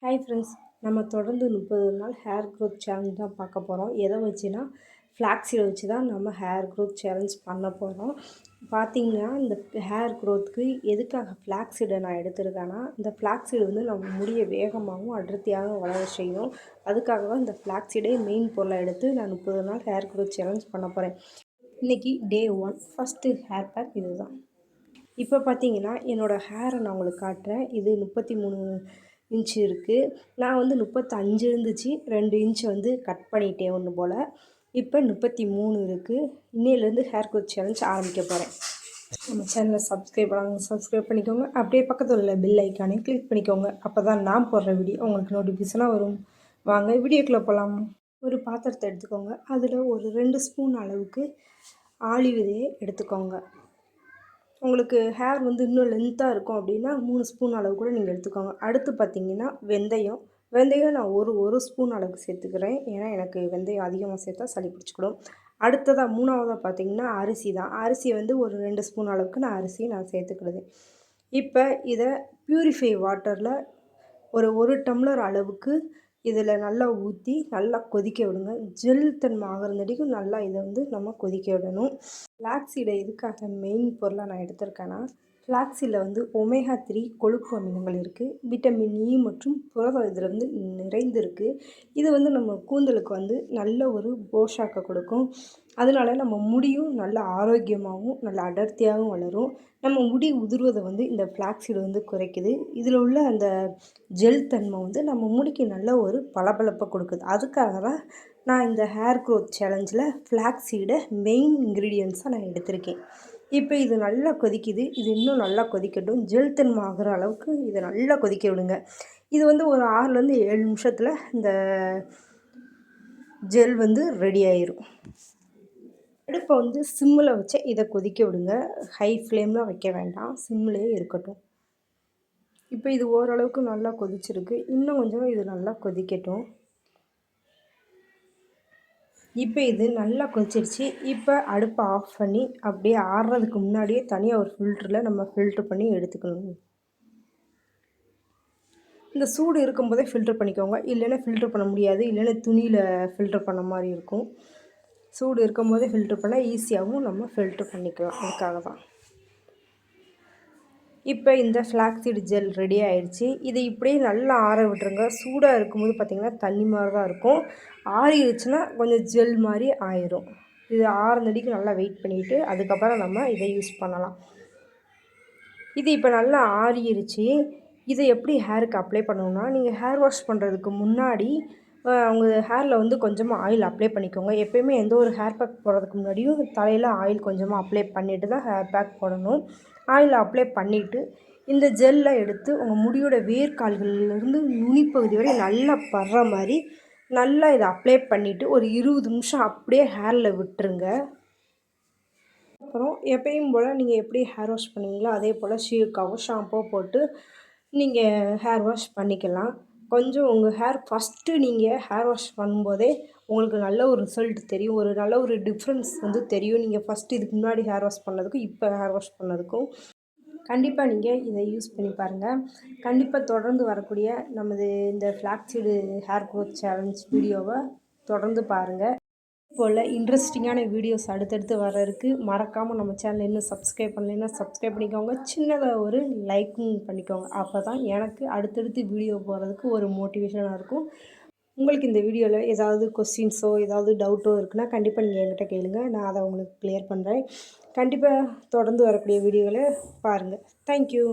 Hi friends, நம்ம தொடர்ந்து 30 நாள் ஹேர் க்ரோத் சேலஞ்ச் தான் பார்க்க போகிறோம். எதை வச்சுன்னா ஃப்ளாக்ஸீடை வச்சு தான் நம்ம ஹேர் க்ரோத் சேலஞ்ச் பண்ண போகிறோம். பார்த்திங்கன்னா இந்த ஹேர் க்ரோத்துக்கு எதுக்காக ஃப்ளாக்ஸீடை நான் எடுத்திருக்கேன்னா, இந்த ஃப்ளாக்ஸீடு வந்து நம்ம முடியை வேகமாகவும் அடர்த்தியாகவும் வளர செய்யும். அதுக்காக தான் இந்த ஃப்ளாக்ஸீடை மெயின் பொருளை எடுத்து நான் 30 நாள் ஹேர் க்ரோத் சேலஞ்ச் பண்ண போகிறேன். இன்றைக்கி டே 1 ஃபஸ்ட்டு ஹேர் பேக் இது தான். இப்போ பார்த்தீங்கன்னா என்னோடய ஹேரை நான் உங்களுக்கு காட்டுறேன். இது 33 இன்ச்சு இருக்குது. நான் வந்து 35 இருந்துச்சு, 2 இன்ச்சு வந்து கட் பண்ணிட்டேன் ஒன்று போல். இப்போ 33 இருக்குது. இன்னையிலேருந்து ஹேர் க்ரோத் சேலஞ்ச் ஆரம்பிக்க போகிறேன். நம்ம சேனலை சப்ஸ்கிரைப் பண்ணிக்கோங்க. அப்படியே பக்கத்தில் உள்ள பெல் ஐக்கானையும் கிளிக் பண்ணிக்கோங்க. அப்போ தான் நான் போடுற வீடியோ உங்களுக்கு நோட்டிஃபிகேஷனாக வரும். வாங்க வீடியோக்குள்ளே போகலாம். ஒரு பாத்திரத்தை எடுத்துக்கோங்க. அதில் ஒரு 2 ஸ்பூன் அளவுக்கு ஆலிவ் விதையை எடுத்துக்கோங்க. உங்களுக்கு ஹேர் வந்து இன்னும் லென்த்தாக இருக்கும் அப்படின்னா 3 ஸ்பூன் அளவு கூட நீங்கள் எடுத்துக்கோங்க. அடுத்து பார்த்திங்கன்னா வெந்தயம் நான் ஒரு ஸ்பூன் அளவுக்கு சேர்த்துக்கிறேன். ஏன்னா எனக்கு வெந்தயம் அதிகமாக சேர்த்தா சளி பிடிச்சிக்கிடும். அடுத்ததாக 3ஆவதாக பார்த்திங்கன்னா அரிசி வந்து ஒரு 2 ஸ்பூன் அளவுக்கு நான் சேர்த்துக்கிடுது. இப்போ இதை பியூரிஃபை வாட்டரில் ஒரு டம்ளர் அளவுக்கு இதில் நல்லா ஊற்றி நல்லா கொதிக்க விடுங்க. ஜெல் தன்மை ஆகிறதுக்கும் நல்லா இதை வந்து நம்ம கொதிக்க விடணும். ஃப்ளாக்ஸீடை எதுக்காக மெயின் பொருளாக நான் எடுத்திருக்கேன்னா, ஃப்ளாக்ஸீடில் வந்து ஒமேகா 3 கொழுப்பு அமிலங்கள் இருக்குது. விட்டமின் இ மற்றும் புரதம் இதில் வந்து நிறைந்திருக்கு. இது வந்து நம்ம கூந்தலுக்கு வந்து நல்ல ஒரு போஷாக்கை கொடுக்கும். அதனால நம்ம முடியும் நல்ல ஆரோக்கியமாகவும் நல்ல அடர்த்தியாகவும் வளரும். நம்ம முடி உதிர்வதை வந்து இந்த ஃப்ளாக்ஸீடு வந்து குறைக்குது. இதில் உள்ள அந்த ஜெல் தன்மை வந்து நம்ம முடிக்கு நல்ல ஒரு பளபளப்பை கொடுக்குது. அதுக்காக தான் நான் இந்த ஹேர் க்ரோத் சேலஞ்சில் ஃப்ளாக்ஸீடை மெயின் இன்க்ரீடியன்ட்ஸாக நான் எடுத்திருக்கேன். இப்போ இது நல்லா கொதிக்குது. இது இன்னும் நல்லா கொதிக்கட்டும். ஜெல் தன்மை ஆகிற அளவுக்கு இதை நல்லா கொதிக்க விடுங்க. இது வந்து ஒரு 6லேருந்து 7 நிமிஷத்தில் இந்த ஜெல் வந்து ரெடி ஆயிரும். அடுப்பை வந்து சிம்மில் வச்சு இதை கொதிக்க விடுங்க. ஹை ஃப்ளேமில் வைக்க வேண்டாம், சிம்மிலே இருக்கட்டும். இப்போ இது ஓரளவுக்கு நல்லா கொதிச்சிருக்கு. இன்னும் கொஞ்சம் இது நல்லா கொதிக்கட்டும். இப்போ இது நல்லா கொதிச்சிருச்சு. இப்போ அடுப்பை ஆஃப் பண்ணி அப்படியே ஆறுறதுக்கு முன்னாடியே தனியாக ஒரு ஃபில்டரில் நம்ம ஃபில்ட்ரு பண்ணி எடுத்துக்கணும். இந்த சூடு இருக்கும்போதே ஃபில்ட்ரு பண்ணிக்கோங்க. இல்லைன்னா ஃபில்ட்ரு பண்ண முடியாது. இல்லைன்னா துணியில் ஃபில்ட்ரு பண்ண மாதிரி இருக்கும். சூடு இருக்கும்போதே ஃபில்ட்ரு பண்ணால் ஈஸியாகவும் நம்ம ஃபில்ட்ரு பண்ணிக்கலாம். அதுக்காக தான். இப்போ இந்த ஃப்ளாக்ஸீடு ஜெல் ரெடி ஆயிடுச்சு. இதை இப்படியே நல்லா ஆற விட்டுருங்க. சூடாக இருக்கும்போது பார்த்திங்கன்னா தண்ணி மாதிரி தான் இருக்கும். ஆறிடுச்சுன்னா கொஞ்சம் ஜெல் மாதிரி ஆயிரும். இது ஆறுனடிக்கு நல்லா வெயிட் பண்ணிவிட்டு அதுக்கப்புறம் நம்ம இதை யூஸ் பண்ணலாம். இது இப்போ நல்லா ஆறிடுச்சு. இதை எப்படி ஹேருக்கு அப்ளை பண்ணணும்னா, நீங்கள் ஹேர் வாஷ் பண்ணுறதுக்கு முன்னாடி உங்கள் ஹேரில் வந்து கொஞ்சமாக ஆயில் அப்ளை பண்ணிக்கோங்க. எப்போயுமே எந்த ஒரு ஹேர் பேக் போடுறதுக்கு முன்னாடியும் தலையில் ஆயில் கொஞ்சமாக அப்ளை பண்ணிவிட்டு தான் ஹேர் பேக் போடணும். ஆயில் அப்ளை பண்ணிவிட்டு இந்த ஜெல்லை எடுத்து உங்கள் முடியோட வேர்க்கால்கள்லேருந்து நுனிப்பகுதி வரை நல்லா படுற மாதிரி நல்லா இதை அப்ளை பண்ணிவிட்டு ஒரு 20 நிமிஷம் அப்படியே ஹேரில் விட்டுருங்க. அப்புறம் எப்பயும் போல் நீங்கள் எப்படி ஹேர் வாஷ் பண்ணுவீங்களோ அதே போல் ஷீக்காவோ ஷாம்போ போட்டு நீங்கள் ஹேர் வாஷ் பண்ணிக்கலாம். கொஞ்சம் உங்கள் ஹேர் ஃபஸ்ட்டு நீங்கள் ஹேர் வாஷ் பண்ணும்போதே உங்களுக்கு நல்ல ஒரு ரிசல்ட் தெரியும். ஒரு நல்ல ஒரு டிஃப்ரென்ஸ் வந்து தெரியும். நீங்கள் ஃபஸ்ட்டு இதுக்கு முன்னாடி ஹேர் வாஷ் பண்ணதுக்கும் இப்போ ஹேர் வாஷ் பண்ணதுக்கும் கண்டிப்பாக நீங்கள் இதை யூஸ் பண்ணி பாருங்கள். கண்டிப்பாக தொடர்ந்து வரக்கூடிய நமது இந்த ஃப்ளாக்ஸீடு ஹேர் க்ரோத் சேலஞ்ச் வீடியோவை தொடர்ந்து பாருங்கள். போல் இன்ட்ரெஸ்டிங்கான வீடியோஸ் அடுத்தடுத்து வர்றதுக்கு மறக்காமல் நம்ம சேனலை இன்னும் சப்ஸ்கிரைப் பண்ணலைன்னா சப்ஸ்கிரைப் பண்ணிக்கோங்க. சின்னதாக ஒரு லைக்கும் பண்ணிக்கோங்க. அப்போ தான் எனக்கு அடுத்தடுத்து வீடியோ போடுறதுக்கு ஒரு மோட்டிவேஷனாக இருக்கும். உங்களுக்கு இந்த வீடியோவில் ஏதாவது கொஸ்டின்ஸோ ஏதாவது டவுட்டோ இருக்குன்னா கண்டிப்பாக நீங்கள் என்கிட்ட கேளுங்க. நான் அதை உங்களுக்கு கிளியர் பண்ணுறேன். கண்டிப்பாக தொடர்ந்து வரக்கூடிய வீடியோவில் பாருங்கள். தேங்க்யூ.